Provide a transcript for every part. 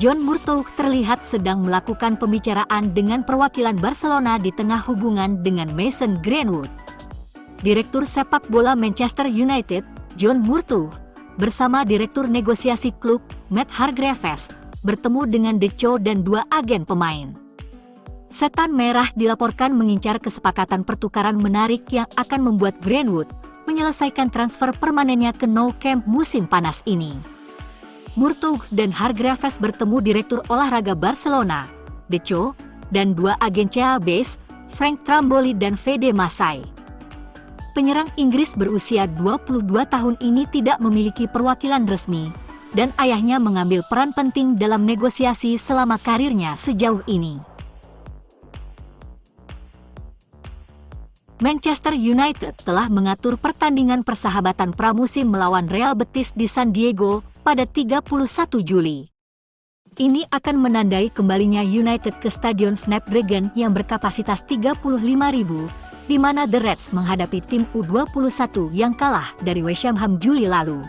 John Murtough terlihat sedang melakukan pembicaraan dengan perwakilan Barcelona di tengah hubungan dengan Mason Greenwood. Direktur sepak bola Manchester United, John Murtough, bersama Direktur Negosiasi klub, Matt Hargreaves, bertemu dengan Deco dan dua agen pemain. Setan Merah dilaporkan mengincar kesepakatan pertukaran menarik yang akan membuat Greenwood menyelesaikan transfer permanennya ke Nou Camp musim panas ini. Murtough dan Hargreaves bertemu Direktur Olahraga Barcelona, Deco, dan dua agen CABs, Frank Tramboli dan Fede Masai. Penyerang Inggris berusia 22 tahun ini tidak memiliki perwakilan resmi, dan ayahnya mengambil peran penting dalam negosiasi selama karirnya sejauh ini. Manchester United telah mengatur pertandingan persahabatan pramusim melawan Real Betis di San Diego pada 31 Juli. Ini akan menandai kembalinya United ke Stadion Snapdragon yang berkapasitas 35.000, di mana The Reds menghadapi tim U21 yang kalah dari West Ham Juli lalu.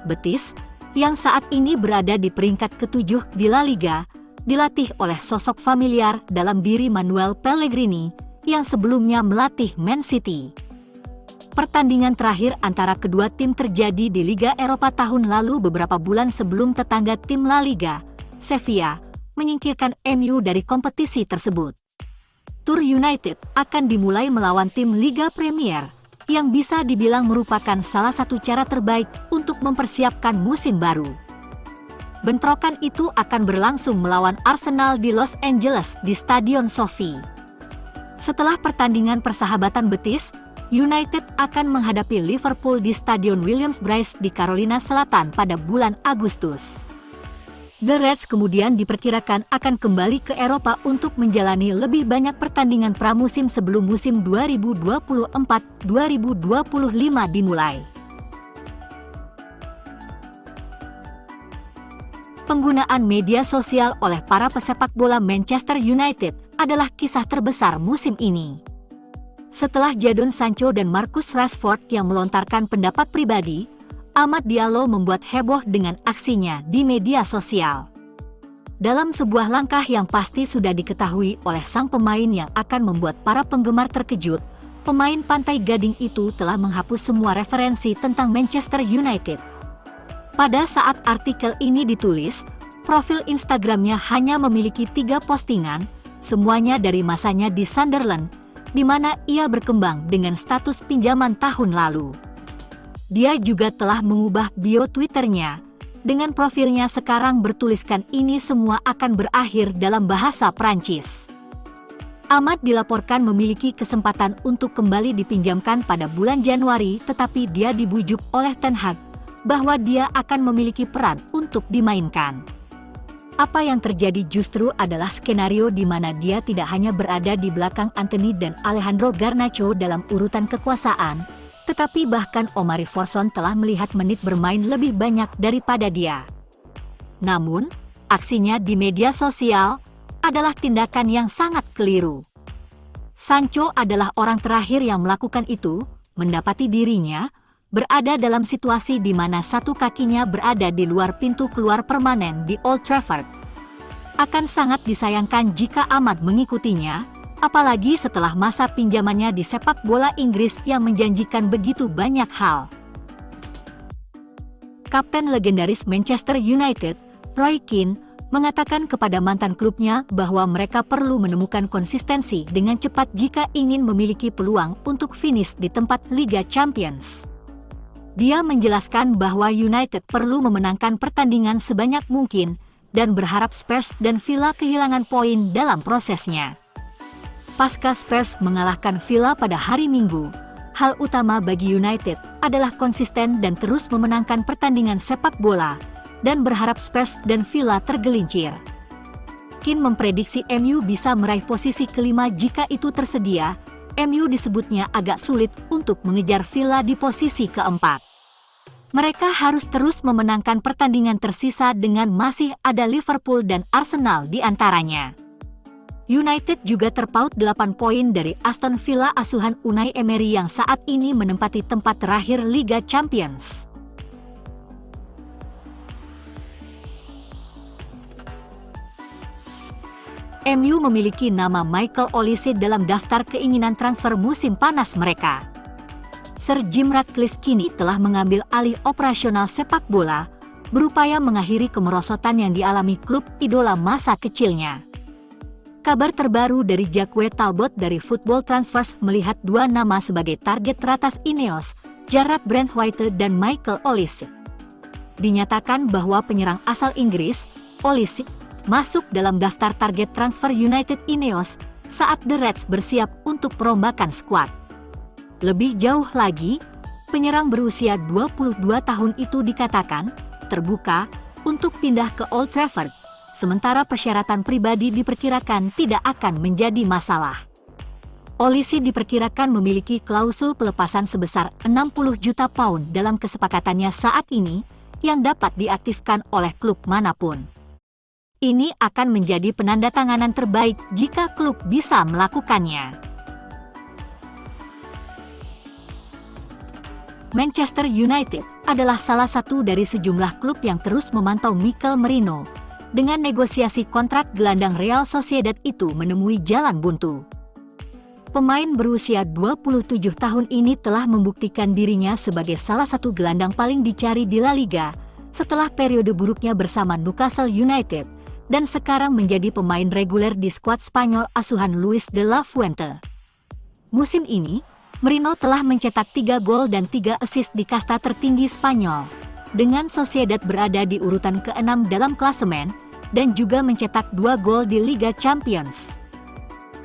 Betis, yang saat ini berada di peringkat ke-7 di La Liga, dilatih oleh sosok familiar dalam diri Manuel Pellegrini, yang sebelumnya melatih Man City. Pertandingan terakhir antara kedua tim terjadi di Liga Eropa tahun lalu beberapa bulan sebelum tetangga tim La Liga, Sevilla, menyingkirkan MU dari kompetisi tersebut. Tur United akan dimulai melawan tim Liga Premier, yang bisa dibilang merupakan salah satu cara terbaik untuk mempersiapkan musim baru. Bentrokan itu akan berlangsung melawan Arsenal di Los Angeles di Stadion SoFi. Setelah pertandingan persahabatan Betis, United akan menghadapi Liverpool di Stadion Williams-Brice di Carolina Selatan pada bulan Agustus. The Reds kemudian diperkirakan akan kembali ke Eropa untuk menjalani lebih banyak pertandingan pramusim sebelum musim 2024-2025 dimulai. Penggunaan media sosial oleh para pesepak bola Manchester United adalah kisah terbesar musim ini. Setelah Jadon Sancho dan Marcus Rashford yang melontarkan pendapat pribadi, Amad Diallo membuat heboh dengan aksinya di media sosial. Dalam sebuah langkah yang pasti sudah diketahui oleh sang pemain yang akan membuat para penggemar terkejut, pemain Pantai Gading itu telah menghapus semua referensi tentang Manchester United. Pada saat artikel ini ditulis, profil Instagramnya hanya memiliki 3 postingan, semuanya dari masanya di Sunderland, di mana ia berkembang dengan status pinjaman tahun lalu. Dia juga telah mengubah bio Twitternya, dengan profilnya sekarang bertuliskan ini semua akan berakhir dalam bahasa Prancis. Amad dilaporkan memiliki kesempatan untuk kembali dipinjamkan pada bulan Januari, tetapi dia dibujuk oleh Ten Hag bahwa dia akan memiliki peran untuk dimainkan. Apa yang terjadi justru adalah skenario di mana dia tidak hanya berada di belakang Antony dan Alejandro Garnacho dalam urutan kekuasaan, tetapi bahkan Omari Forson telah melihat menit bermain lebih banyak daripada dia. Namun, aksinya di media sosial adalah tindakan yang sangat keliru. Sancho adalah orang terakhir yang melakukan itu, mendapati dirinya berada dalam situasi di mana satu kakinya berada di luar pintu keluar permanen di Old Trafford. Akan sangat disayangkan jika Amad mengikutinya, apalagi setelah masa pinjamannya di sepak bola Inggris yang menjanjikan begitu banyak hal. Kapten legendaris Manchester United, Roy Keane, mengatakan kepada mantan klubnya bahwa mereka perlu menemukan konsistensi dengan cepat jika ingin memiliki peluang untuk finish di tempat Liga Champions. Dia menjelaskan bahwa United perlu memenangkan pertandingan sebanyak mungkin dan berharap Spurs dan Villa kehilangan poin dalam prosesnya. Pasca Spurs mengalahkan Villa pada hari Minggu, hal utama bagi United adalah konsisten dan terus memenangkan pertandingan sepak bola dan berharap Spurs dan Villa tergelincir. Keane memprediksi MU bisa meraih posisi kelima jika itu tersedia. MU disebutnya agak sulit untuk mengejar Villa di posisi keempat. Mereka harus terus memenangkan pertandingan tersisa dengan masih ada Liverpool dan Arsenal di antaranya. United juga terpaut 8 poin dari Aston Villa asuhan Unai Emery yang saat ini menempati tempat terakhir Liga Champions. MU memiliki nama Michael Olise dalam daftar keinginan transfer musim panas mereka. Sir Jim Ratcliffe kini telah mengambil alih operasional sepak bola, berupaya mengakhiri kemerosotan yang dialami klub idola masa kecilnya. Kabar terbaru dari Jacques Talbot dari Football Transfers melihat dua nama sebagai target teratas Ineos, Jarrad Brandtwaite dan Michael Olise. Dinyatakan bahwa penyerang asal Inggris, Olise, masuk dalam daftar target transfer United Ineos saat The Reds bersiap untuk perombakan skuad. Lebih jauh lagi, penyerang berusia 22 tahun itu dikatakan terbuka untuk pindah ke Old Trafford, sementara persyaratan pribadi diperkirakan tidak akan menjadi masalah. Olise diperkirakan memiliki klausul pelepasan sebesar 60 juta pound dalam kesepakatannya saat ini yang dapat diaktifkan oleh klub manapun. Ini akan menjadi penandatanganan terbaik jika klub bisa melakukannya. Manchester United adalah salah satu dari sejumlah klub yang terus memantau Mikel Merino, dengan negosiasi kontrak gelandang Real Sociedad itu menemui jalan buntu. Pemain berusia 27 tahun ini telah membuktikan dirinya sebagai salah satu gelandang paling dicari di La Liga setelah periode buruknya bersama Newcastle United, dan sekarang menjadi pemain reguler di skuad Spanyol asuhan Luis de la Fuente. Musim ini, Merino telah mencetak 3 gol dan 3 assist di kasta tertinggi Spanyol, dengan Sociedad berada di urutan ke-6 dalam klasemen, dan juga mencetak 2 gol di Liga Champions.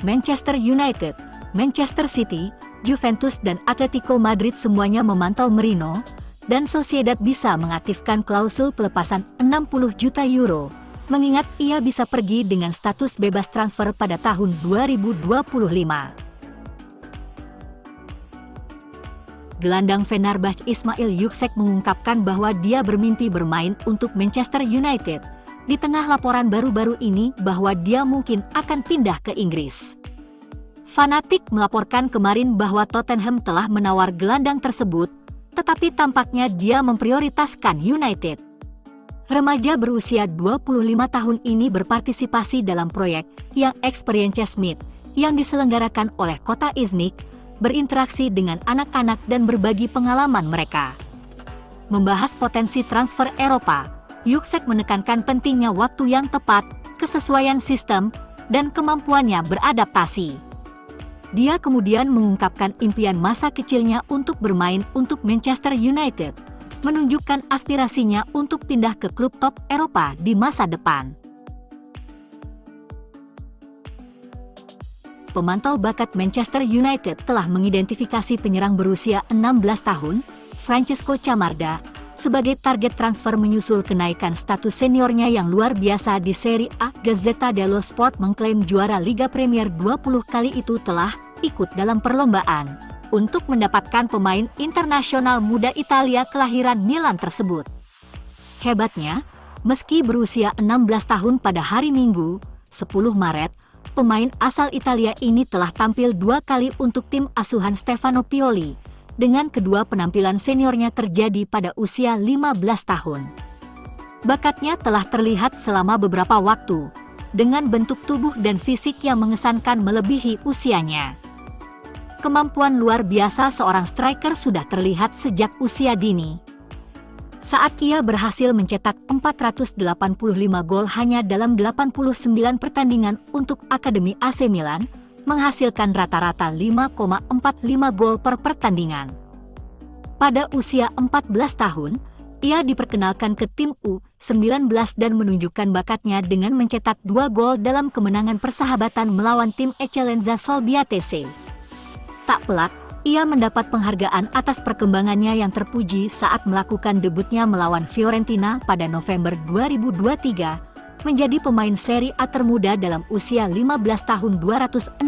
Manchester United, Manchester City, Juventus dan Atletico Madrid semuanya memantau Merino, dan Sociedad bisa mengaktifkan klausul pelepasan 60 juta euro, mengingat ia bisa pergi dengan status bebas transfer pada tahun 2025. Gelandang Fenerbahce Ismail Yüksek mengungkapkan bahwa dia bermimpi bermain untuk Manchester United, di tengah laporan baru-baru ini bahwa dia mungkin akan pindah ke Inggris. Fanatik melaporkan kemarin bahwa Tottenham telah menawar gelandang tersebut, tetapi tampaknya dia memprioritaskan United. Remaja berusia 25 tahun ini berpartisipasi dalam proyek Young Experience Smith yang diselenggarakan oleh Kota Iznik, berinteraksi dengan anak-anak dan berbagi pengalaman mereka. Membahas potensi transfer Eropa, Yüksek menekankan pentingnya waktu yang tepat, kesesuaian sistem, dan kemampuannya beradaptasi. Dia kemudian mengungkapkan impian masa kecilnya untuk bermain untuk Manchester United, menunjukkan aspirasinya untuk pindah ke klub top Eropa di masa depan. Pemantau bakat Manchester United telah mengidentifikasi penyerang berusia 16 tahun, Francesco Camarda, sebagai target transfer menyusul kenaikan status seniornya yang luar biasa di Serie A. Gazzetta dello Sport mengklaim juara Liga Premier 20 kali itu telah ikut dalam perlombaan untuk mendapatkan pemain internasional muda Italia kelahiran Milan tersebut. Hebatnya, meski berusia 16 tahun pada hari Minggu, 10 Maret, pemain asal Italia ini telah tampil 2 kali untuk tim asuhan Stefano Pioli, dengan kedua penampilan seniornya terjadi pada usia 15 tahun. Bakatnya telah terlihat selama beberapa waktu, dengan bentuk tubuh dan fisik yang mengesankan melebihi usianya. Kemampuan luar biasa seorang striker sudah terlihat sejak usia dini. Saat ia berhasil mencetak 485 gol hanya dalam 89 pertandingan untuk Akademi AC Milan, menghasilkan rata-rata 5,45 gol per pertandingan. Pada usia 14 tahun, ia diperkenalkan ke tim U19 dan menunjukkan bakatnya dengan mencetak 2 gol dalam kemenangan persahabatan melawan tim Eccellenza Solbiatese. Tak pelak, ia mendapat penghargaan atas perkembangannya yang terpuji saat melakukan debutnya melawan Fiorentina pada November 2023, menjadi pemain Serie A termuda dalam usia 15 tahun 260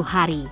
hari.